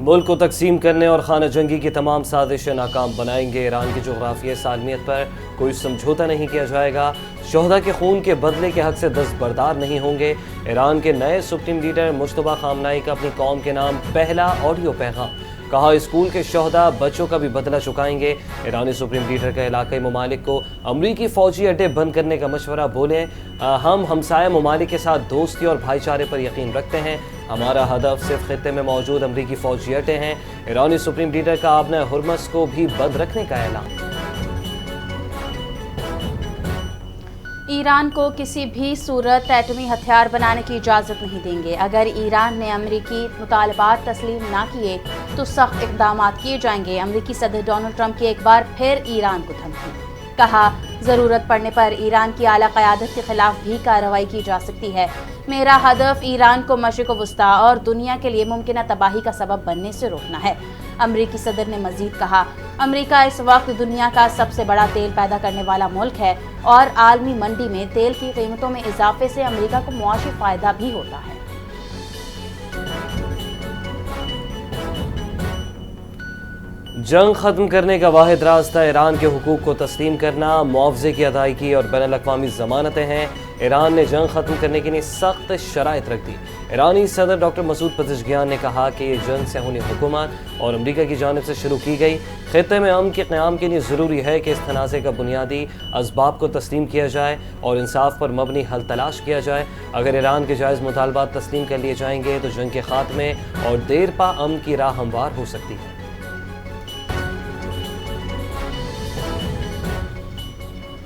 ملک کو تقسیم کرنے اور خانہ جنگی کی تمام سازشیں ناکام بنائیں گے۔ ایران کی جغرافیائی سالمیت پر کوئی سمجھوتا نہیں کیا جائے گا۔ شہداء کے خون کے بدلے کے حق سے دستبردار نہیں ہوں گے۔ ایران کے نئے سپریم لیڈر مجتبیٰ خامنہئی کا اپنی قوم کے نام پہلا آڈیو پیغام۔ کہا اسکول کے شہداء بچوں کا بھی بدلہ چکائیں گے۔ ایرانی سپریم لیڈر کا علاقائی ممالک کو امریکی فوجی اڈے بند کرنے کا مشورہ۔ بولے ہم ہمسایہ ممالک کے ساتھ دوستی اور بھائی چارے پر یقین رکھتے ہیں۔ ہمارا ہدف صرف خطے میں موجود امریکی فوجی اڈے ہیں۔ ایرانی سپریم لیڈر کا آبنۂ ہرمز کو بھی بند رکھنے کا اعلان۔ ایران کو کسی بھی صورت ایٹمی ہتھیار بنانے کی اجازت نہیں دیں گے۔ اگر ایران نے امریکی مطالبات تسلیم نہ کیے تو سخت اقدامات کیے جائیں گے۔ امریکی صدر ڈونلڈ ٹرمپ کی ایک بار پھر ایران کو دھمکی۔ کہا ضرورت پڑنے پر ایران کی اعلیٰ قیادت کے خلاف بھی کارروائی کی جا سکتی ہے۔ میرا ہدف ایران کو مشرق وسطیٰ اور دنیا کے لیے ممکنہ تباہی کا سبب بننے سے روکنا ہے۔ امریکی صدر نے مزید کہا امریکہ اس وقت دنیا کا سب سے بڑا تیل پیدا کرنے والا ملک ہے اور عالمی منڈی میں تیل کی قیمتوں میں اضافے سے امریکہ کو معاشی فائدہ بھی ہوتا ہے۔ جنگ ختم کرنے کا واحد راستہ ایران کے حقوق کو تسلیم کرنا، معاوضے کی ادائیگی اور بین الاقوامی ضمانتیں ہیں۔ ایران نے جنگ ختم کرنے کے لیے سخت شرائط رکھ دی۔ ایرانی صدر ڈاکٹر مسعود پزشکیان نے کہا کہ یہ جنگ صہیونی حکومت اور امریکہ کی جانب سے شروع کی گئی۔ خطے میں امن کے قیام کے لیے ضروری ہے کہ اس تنازع کا بنیادی اسباب کو تسلیم کیا جائے اور انصاف پر مبنی حل تلاش کیا جائے۔ اگر ایران کے جائز مطالبات تسلیم کر لیے جائیں گے تو جنگ کے خاتمے اور دیر پا امن کی راہ ہموار ہو سکتی ہے۔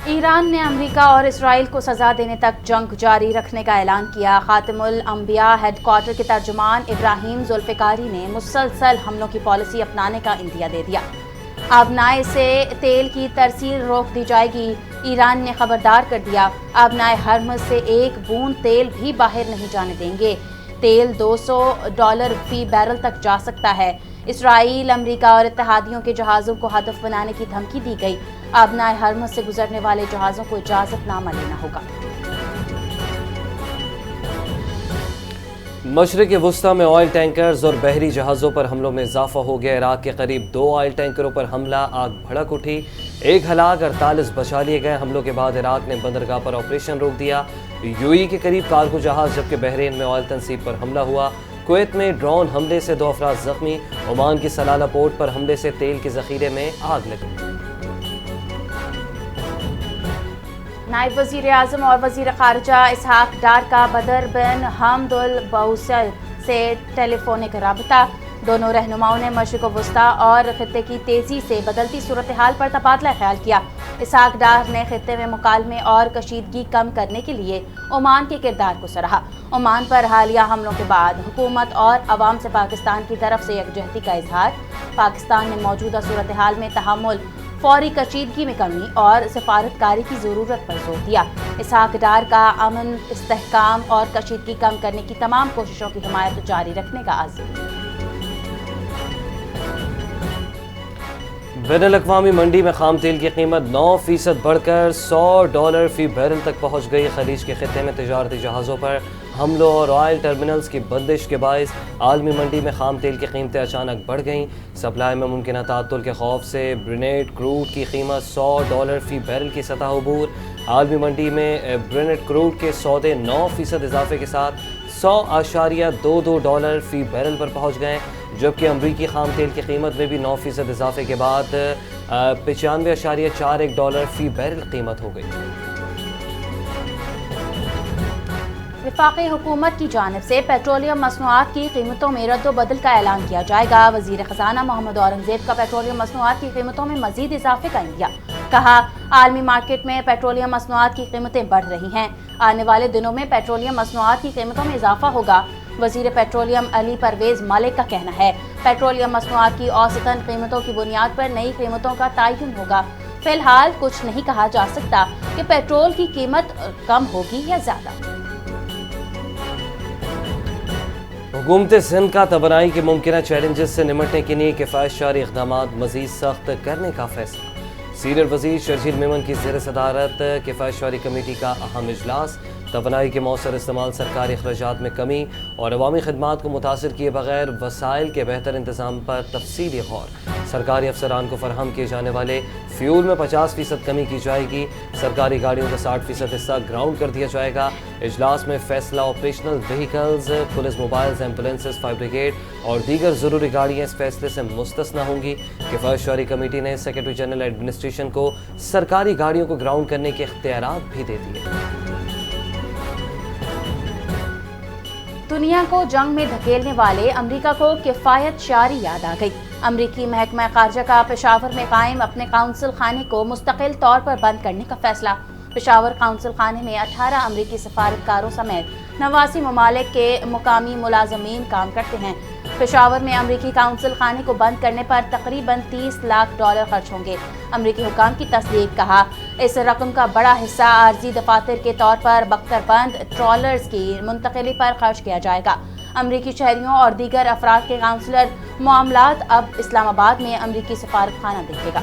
ایران نے امریکہ اور اسرائیل کو سزا دینے تک جنگ جاری رکھنے کا اعلان کیا۔ خاتم الانبیاء ہیڈ کوارٹر کے ترجمان ابراہیم ذوالفقاری نے مسلسل حملوں کی پالیسی اپنانے کا عندیہ دے دیا۔ آبنائے سے تیل کی ترسیل روک دی جائے گی۔ ایران نے خبردار کر دیا آبنائے ہرمز سے ایک بوند تیل بھی باہر نہیں جانے دیں گے۔ تیل $200 فی بیرل تک جا سکتا ہے۔ اسرائیل، امریکہ اور اتحادیوں کے جہازوں کو ہدف بنانے کی دھمکی دی گئی۔ آبنائے ہرمز سے گزرنے والے جہازوں کو اجازت نامہ لینا ہوگا۔ مشرق وسطیٰ میں آئل ٹینکرز اور بحری جہازوں پر حملوں میں اضافہ ہو گیا۔ عراق کے قریب 2 آئل ٹینکروں پر حملہ، آگ بھڑک اٹھی، 1 ہلاک، 48 بچا لیے گئے۔ حملوں کے بعد عراق نے بندرگاہ پر آپریشن روک دیا۔ UAE کے قریب کارگو جہاز جبکہ بحرین میں آئل تنصیب پر حملہ ہوا۔ کویت میں ڈرون حملے سے 2 افراد زخمی۔ عمان کی سلالہ پورٹ پر حملے سے تیل کے ذخیرے میں آگ لگی۔ نائب وزیر اعظم اور وزیر خارجہ اسحاق ڈار کا بدر بن حمد البوسیل سے ٹیلی فونک رابطہ۔ دونوں رہنماؤں نے مشرق وسطیٰ اور خطے کی تیزی سے بدلتی صورتحال پر تبادلہ خیال کیا۔ اسحاق ڈار نے خطے میں مکالمے اور کشیدگی کم کرنے کے لیے عمان کے کردار کو سراہا۔ عمان پر حالیہ حملوں کے بعد حکومت اور عوام سے پاکستان کی طرف سے یکجہتی کا اظہار۔ پاکستان نے موجودہ صورتحال میں تحمل، فوری کشیدگی میں کمی اور سفارتکاری کی ضرورت پر زور دیا۔ اسحاق ڈار کا امن، استحکام اور کشیدگی کم کرنے کی تمام کوششوں کی حمایت جاری رکھنے کا عزم۔ بین الاقوامی منڈی میں خام تیل کی قیمت 9% بڑھ کر $100 فی بیرل تک پہنچ گئی۔ خلیج کے خطے میں تجارتی جہازوں پر حملوں اور آئل ٹرمینلز کی بندش کے باعث عالمی منڈی میں خام تیل کی قیمتیں اچانک بڑھ گئیں۔ سپلائی میں ممکنہ تعطل کے خوف سے برینٹ کروڈ کی قیمت $100 فی بیرل کی سطح عبور۔ عالمی منڈی میں برینٹ کروڈ کے سودے 9% اضافے کے ساتھ $100.22 فی بیرل پر پہنچ گئے، جبکہ امریکی خام تیل کی قیمت میں بھی 9% اضافے کے بعد $95.41 فی بیرل قیمت ہو گئی۔ وفاقی حکومت کی جانب سے پیٹرولیم مصنوعات کی قیمتوں میں رد و بدل کا اعلان کیا جائے گا۔ وزیر خزانہ محمد اورنگزیب کا پیٹرولیم مصنوعات کی قیمتوں میں مزید اضافے کا عندیہ۔ کہا عالمی مارکیٹ میں پیٹرولیم مصنوعات کی قیمتیں بڑھ رہی ہیں، آنے والے دنوں میں پیٹرولیم مصنوعات کی قیمتوں میں اضافہ ہوگا۔ وزیر پیٹرولیم علی پرویز ملک کا کہنا ہے پیٹرولیم مصنوعات کی اوسطاً قیمتوں کی بنیاد پر نئی قیمتوں کا تعین ہوگا۔ فی الحال کچھ نہیں کہا جا سکتا کہ پیٹرول کی قیمت کم ہوگی یا زیادہ۔ حکومت سندھ کا توانائی کے ممکنہ چیلنجز سے نمٹنے کے لیے کفایت شعاری اقدامات مزید سخت کرنے کا فیصلہ۔ سینئر وزیر شرجیل میمن کی زیر صدارت کفایت شعاری کمیٹی کا اہم اجلاس۔ توانائی کے مؤثر استعمال، سرکاری اخراجات میں کمی اور عوامی خدمات کو متاثر کیے بغیر وسائل کے بہتر انتظام پر تفصیلی غور۔ سرکاری افسران کو فراہم کیے جانے والے فیول میں 50% کمی کی جائے گی۔ سرکاری گاڑیوں کا 60% حصہ گراؤنڈ کر دیا جائے گا۔ اجلاس میں فیصلہ operational vehicles, police mobiles, ambulances, fire brigade اور دیگر ضروری گاڑیاں اس فیصلے سے مستثنی ہوں گی۔ کفایت شعاری کمیٹی نے سیکرٹری جنرل ایڈمنسٹریشن کو سرکاری گاڑیوں کو گراؤنڈ کرنے کے اختیارات بھی دے دیے۔ دنیا کو جنگ میں دھکیلنے والے امریکہ کو کفایت شعاری یاد آ گئی۔ امریکی محکمہ خارجہ کا پشاور میں قائم اپنے قونصل خانے کو مستقل طور پر بند کرنے کا فیصلہ۔ پشاور قونصل خانے میں 18 امریکی سفارتکاروں سمیت 89 ممالک کے مقامی ملازمین کام کرتے ہیں۔ پشاور میں امریکی قونصل خانے کو بند کرنے پر تقریباً $30 لاکھ خرچ ہوں گے۔ امریکی حکام کی تصدیق، کہا اس رقم کا بڑا حصہ عارضی دفاتر کے طور پر بختر بند ٹرالرز کی منتقلی پر خرچ کیا جائے گا۔ امریکی شہریوں اور دیگر افراد کے قونصلر معاملات اب اسلام آباد میں امریکی سفارت خانہ دیکھے گا۔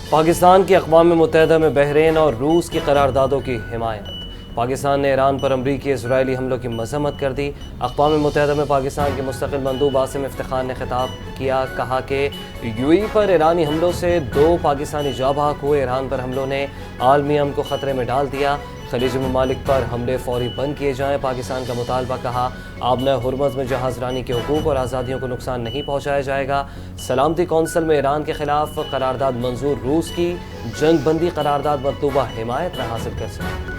پاکستان کی اقوام متحدہ میں بحرین اور روس کی قراردادوں کی حمایت۔ پاکستان نے ایران پر امریکی اسرائیلی حملوں کی مذمت کر دی۔ اقوام متحدہ میں پاکستان کے مستقل مندوب عاصم افتخار نے خطاب کیا، کہا کہ UAE پر ایرانی حملوں سے 2 پاکستانی جاں بحق ہوئے۔ ایران پر حملوں نے عالمی امن کو خطرے میں ڈال دیا۔ خلیجی ممالک پر حملے فوری بند کیے جائیں۔ پاکستان کا مطالبہ، کہا آبنہ ہرمز میں جہاز رانی کے حقوق اور آزادیوں کو نقصان نہیں پہنچایا جائے گا۔ سلامتی کونسل میں ایران کے خلاف قرارداد منظور، روس کی جنگ بندی قرارداد مطلوبہ حمایت نہ حاصل کر سکی۔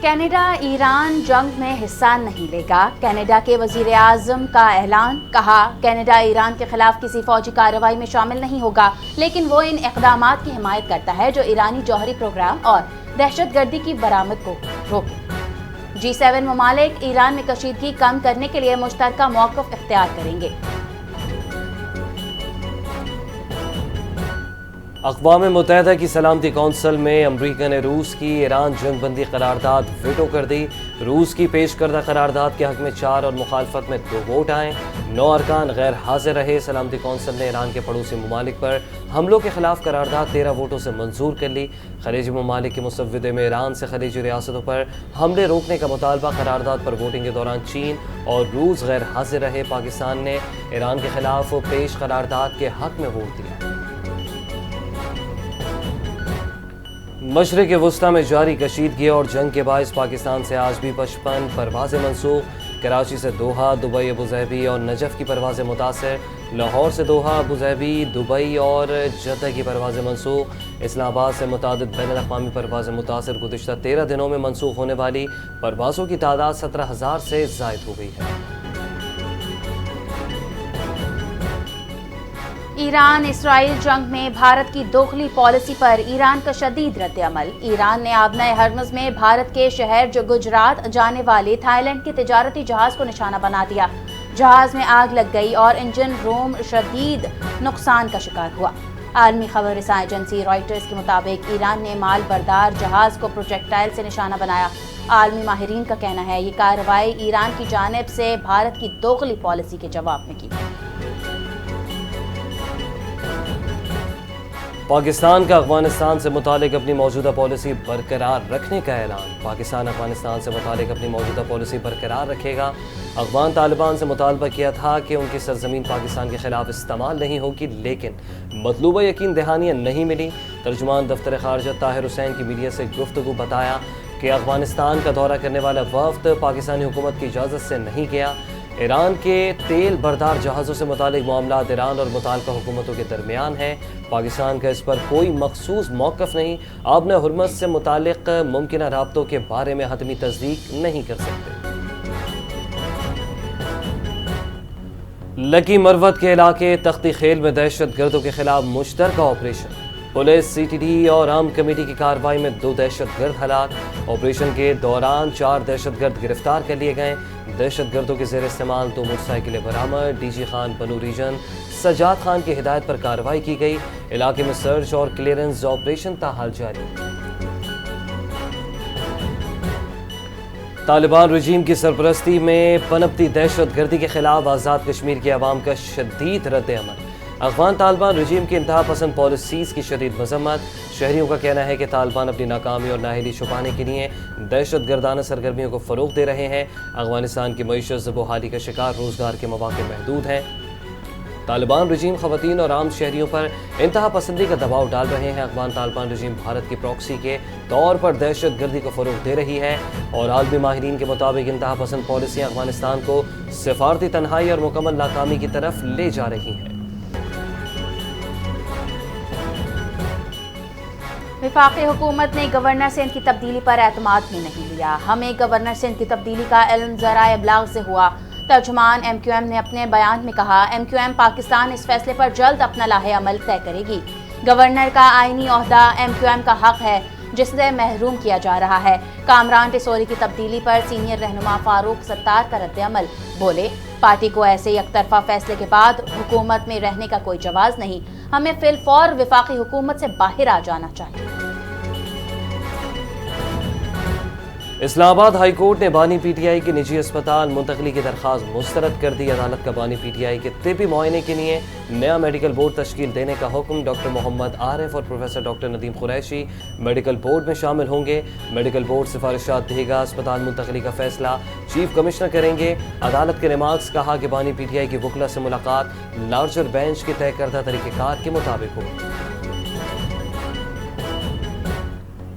کینیڈا ایران جنگ میں حصہ نہیں لے گا، کینیڈا کے وزیر اعظم کا اعلان، کہا کینیڈا ایران کے خلاف کسی فوجی کارروائی میں شامل نہیں ہوگا، لیکن وہ ان اقدامات کی حمایت کرتا ہے جو ایرانی جوہری پروگرام اور دہشت گردی کی برآمد کو روکیں۔ G7 ممالک ایران میں کشیدگی کم کرنے کے لیے مشترکہ موقف اختیار کریں گے۔ اقوام متحدہ کی سلامتی کونسل میں امریکہ نے روس کی ایران جنگ بندی قرارداد ویٹو کر دی۔ روس کی پیش کردہ قرارداد کے حق میں 4 اور مخالفت میں 2 ووٹ آئے۔ 9 ارکان غیر حاضر رہے۔ سلامتی کونسل نے ایران کے پڑوسی ممالک پر حملوں کے خلاف قرارداد 13 ووٹوں سے منظور کر لی۔ خلیجی ممالک کے مسودے میں ایران سے خلیجی ریاستوں پر حملے روکنے کا مطالبہ۔ قرارداد پر ووٹنگ کے دوران چین اور روس غیر حاضر رہے۔ پاکستان نے ایران کے خلاف پیش قرارداد کے حق میں ووٹ دیا۔ مشرق وسطی میں جاری کشیدگی اور جنگ کے باعث پاکستان سے آج بھی 55 پروازیں منسوخ۔ کراچی سے دوحہ، دبئی، ابوظہبی اور نجف کی پروازیں متاثر۔ لاہور سے دوحہ، ابوظہبی، دبئی اور جدہ کی پروازیں منسوخ۔ اسلام آباد سے متعدد بین الاقوامی پروازیں متاثر۔ گزشتہ 13 دنوں میں منسوخ ہونے والی پروازوں کی تعداد 17,000 سے زائد ہو گئی ہے۔ ایران اسرائیل جنگ میں بھارت کی داخلی پالیسی پر ایران کا شدید رد عمل۔ ایران نے آبنہ ہرمز میں بھارت کے شہر جو گجرات جانے والے تھائی لینڈ کے تجارتی جہاز کو نشانہ بنا دیا۔ جہاز میں آگ لگ گئی اور انجن روم شدید نقصان کا شکار ہوا۔ عالمی خبر رساں ایجنسی رائٹرز کے مطابق ایران نے مال بردار جہاز کو پروجیکٹائل سے نشانہ بنایا۔ عالمی ماہرین کا کہنا ہے یہ کارروائی ایران کی جانب سے بھارت کی داخلی پالیسی کے جواب میں کی۔ پاکستان کا افغانستان سے متعلق اپنی موجودہ پالیسی برقرار رکھنے کا اعلان۔ پاکستان افغانستان سے متعلق اپنی موجودہ پالیسی برقرار رکھے گا۔ افغان طالبان سے مطالبہ کیا تھا کہ ان کی سرزمین پاکستان کے خلاف استعمال نہیں ہوگی، لیکن مطلوبہ یقین دہانیاں نہیں ملی۔ ترجمان دفتر خارجہ طاہر حسین کی میڈیا سے گفتگو بتایا کہ افغانستان کا دورہ کرنے والا وفد پاکستانی حکومت کی اجازت سے نہیں گیا۔ ایران کے تیل بردار جہازوں سے متعلق معاملات ایران اور متعلقہ حکومتوں کے درمیان ہیں۔ پاکستان کا اس پر کوئی مخصوص موقف نہیں۔ آبنہ ہرمز سے متعلق ممکنہ رابطوں کے بارے میں حتمی تصدیق نہیں کر سکتے۔ لکی مروت کے علاقے تختی خیل میں دہشت گردوں کے خلاف مشترکہ آپریشن۔ پولیس، CTD اور عام کمیٹی کی کارروائی میں 2 دہشت گرد ہلاک۔ آپریشن کے دوران 4 دہشت گرد گرفتار کر لیے گئے۔ دہشت گردوں کے زیر استعمال 2 موٹر سائیکلیں برآمد۔ DG خان بنو ریجن سجاد خان کی ہدایت پر کارروائی کی گئی۔ علاقے میں سرچ اور کلیئرنس آپریشن تاحال جاری۔ طالبان رجیم کی سرپرستی میں پنپتی دہشت گردی کے خلاف آزاد کشمیر کے عوام کا شدید رد عمل۔ افغان طالبان رجیم کی انتہا پسند پالیسیز کی شدید مذمت، شہریوں کا کہنا ہے کہ طالبان اپنی ناکامی اور نااہلی چھپانے کے لیے دہشت گردانہ سرگرمیوں کو فروغ دے رہے ہیں۔ افغانستان کی معیشت زب و حالی کا شکار، روزگار کے مواقع محدود ہیں۔ طالبان رجیم خواتین اور عام شہریوں پر انتہا پسندی کا دباؤ ڈال رہے ہیں۔ افغان طالبان رجیم بھارت کی پراکسی کے طور پر دہشت گردی کو فروغ دے رہی ہے اور عالمی ماہرین کے مطابق انتہا پسند پالیسیاں افغانستان کو سفارتی تنہائی اور مکمل ناکامی کی طرف لے جا رہی ہیں۔ وفاقی حکومت نے گورنر سندھ کی تبدیلی پر اعتماد میں نہیں لیا۔ ہمیں گورنر سندھ کی تبدیلی کا علم ذرائع ابلاغ سے ہوا۔ ترجمان ایم کیو ایم نے اپنے بیان میں کہا، ایم کیو ایم پاکستان اس فیصلے پر جلد اپنا لاہ عمل طے کرے گی۔ گورنر کا آئینی عہدہ ایم کیو ایم کا حق ہے جس سے محروم کیا جا رہا ہے۔ کامران ٹیسوری کی تبدیلی پر سینئر رہنما فاروق ستار کا رد عمل، بولے پارٹی کو ایسے یک طرفہ فیصلے کے بعد حکومت میں رہنے کا کوئی جواز نہیں، ہمیں فی الفور وفاقی حکومت سے باہر آ جانا چاہیے۔ اسلام آباد ہائی کورٹ نے بانی پی ٹی آئی کے نجی اسپتال منتقلی کی درخواست مسترد کر دی۔ عدالت کا بانی پی ٹی آئی کے طبی معائنے کے لیے نیا میڈیکل بورڈ تشکیل دینے کا حکم، ڈاکٹر محمد عارف اور professor doctor Nadeem Qureshi medical board میں شامل ہوں گے۔ میڈیکل بورڈ سفارشات دے گا، اسپتال منتقلی کا فیصلہ چیف کمشنر کریں گے۔ عدالت کے ریمارکس، کہا کہ بانی پی ٹی آئی کی وکلا سے ملاقات لارجر بینچ کے طے کردہ طریقہ کار کے مطابق ہو۔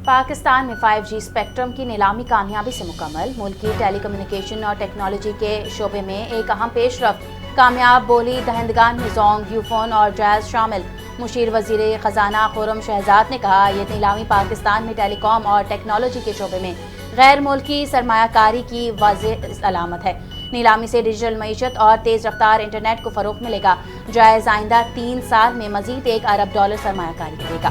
پاکستان میں 5G اسپیکٹرم کی نیلامی کامیابی سے مکمل، ملکی ٹیلی کمیونیکیشن اور ٹیکنالوجی کے شعبے میں ایک اہم پیش رفت، کامیاب بولی دہندگان میں زونگ، یوفون اور جائز شامل۔ مشیر وزیر خزانہ خرم شہزاد نے کہا، یہ نیلامی پاکستان میں ٹیلی کام اور ٹیکنالوجی کے شعبے میں غیر ملکی سرمایہ کاری کی واضح علامت ہے۔ نیلامی سے ڈیجیٹل معیشت اور تیز رفتار انٹرنیٹ کو فروغ ملے گا۔ جائز آئندہ 3 سال میں مزید $1 ارب سرمایہ کاری کرے گا۔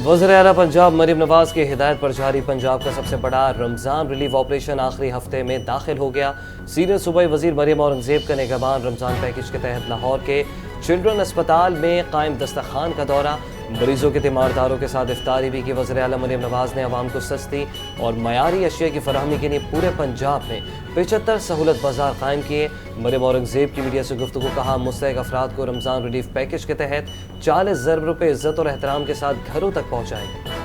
وزیر اعلیٰ پنجاب مریم نواز کی ہدایت پر جاری پنجاب کا سب سے بڑا رمضان ریلیف آپریشن آخری ہفتے میں داخل ہو گیا۔ سینئر صوبائی وزیر مریم اورنگزیب کا نگہبان رمضان پیکج کے تحت لاہور کے چلڈرن اسپتال میں قائم دسترخوان کا دورہ، مریضوں کے تیمارداروں کے ساتھ افطاری بھی کی۔ وزیر اعلیٰ مریم نواز نے عوام کو سستی اور معیاری اشیاء کی فراہمی کے لیے پورے پنجاب میں 75 سہولت بازار قائم کیے۔ مریم اورنگزیب کی میڈیا سے گفتگو، کہا مستحق افراد کو رمضان ریلیف پیکج کے تحت 40 ارب روپے عزت اور احترام کے ساتھ گھروں تک پہنچائے گئے۔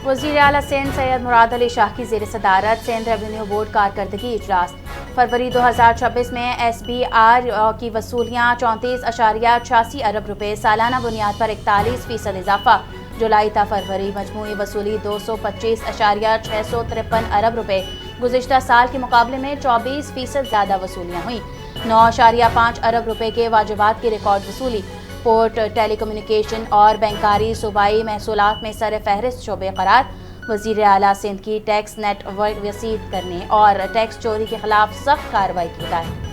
وزیر اعلیٰ سندھ سید مراد علی شاہ کی زیر صدارت سندھ ریونیو بورڈ کارکردگی اجلاس۔ فروری 2026 میں ایس بی آر کی وصولیاں 34.86 ارب روپے، سالانہ بنیاد پر 41% اضافہ۔ جولائی تا فروری مجموعی وصولی 225.653 ارب روپے، گزشتہ سال کے مقابلے میں 24% زیادہ وصولیاں ہوئیں۔ 9.5 ارب روپے کے واجبات کی ریکارڈ وصولی۔ پورٹ، ٹیلی کمیونیکیشن اور بینکاری صوبائی محصولات میں سر فہرست شعبے قرار۔ وزیر اعلیٰ سندھ کی ٹیکس نیٹ ورک وسیع کرنے اور ٹیکس چوری کے خلاف سخت کارروائی کی ہدایت۔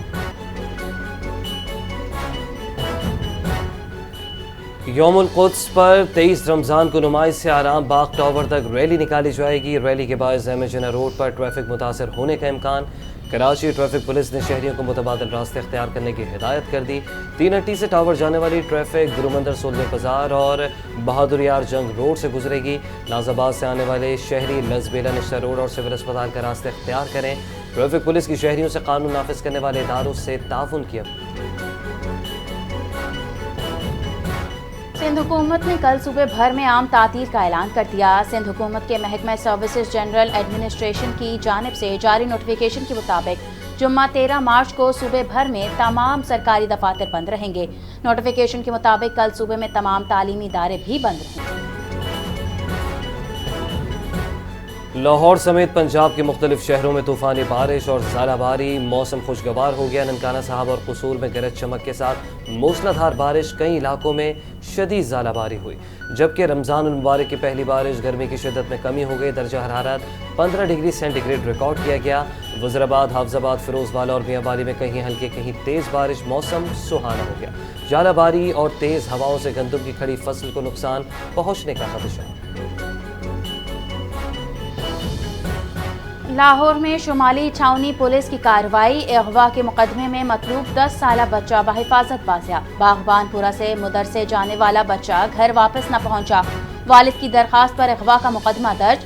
یوم القدس پر 23 رمضان کو نمائش سے آرام باغ ٹاور تک ریلی نکالی جائے گی۔ ریلی کے باعث احمد جناح روڈ پر ٹریفک متاثر ہونے کا امکان۔ کراچی ٹریفک پولیس نے شہریوں کو متبادل راستے اختیار کرنے کی ہدایت کر دی۔ 3 سے ٹاور جانے والی ٹریفک گرومندر سولوے بازار اور بہادر یار جنگ روڈ سے گزرے گی۔ ناز آباد سے آنے والے شہری لزبیلا نشتہ روڈ اور سول اسپتال کا راستے اختیار کریں۔ ٹریفک پولیس کی شہریوں سے قانون نافذ کرنے والے اداروں سے تعاون کی اپیل۔ سندھ حکومت نے کل صوبے بھر میں عام تعطیل کا اعلان کر دیا۔ سندھ حکومت کے محکمہ سروسز جنرل ایڈمنسٹریشن کی جانب سے جاری نوٹیفیکیشن کے مطابق جمعہ 13 مارچ کو صوبے بھر میں تمام سرکاری دفاتر بند رہیں گے۔ نوٹیفیکیشن کے مطابق کل صوبے میں تمام تعلیمی ادارے بھی بند رہیں گے۔ لاہور سمیت پنجاب کے مختلف شہروں میں طوفانی بارش اور ژالہ باری، موسم خوشگوار ہو گیا۔ ننکانہ صاحب اور قصور میں گرج چمک کے ساتھ موسلادھار بارش، کئی علاقوں میں شدید ژالہ باری ہوئی، جبکہ رمضان المبارک کی پہلی بارش، گرمی کی شدت میں کمی ہو گئی۔ درجہ حرارت 15 ڈگری سینٹی گریڈ ریکارڈ کیا گیا۔ وزیرآباد، حافظ آباد، فیروز والا اور میاں والی میں کہیں ہلکی کہیں تیز بارش، موسم سہانا ہو گیا۔ ژالہ باری اور تیز ہواؤں سے گندم کی کھڑی فصل کو نقصان پہنچنے کا خدشہ۔ لاہور میں شمالی چھاؤنی پولیس کی کارروائی، اغوا کے مقدمے میں مطلوب 10 سالہ بچہ بحفاظت بازیاب۔ باغبان پورہ سے مدرسے جانے والا بچہ گھر واپس نہ پہنچا، والد کی درخواست پر اغوا کا مقدمہ درج۔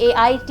AIT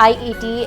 IET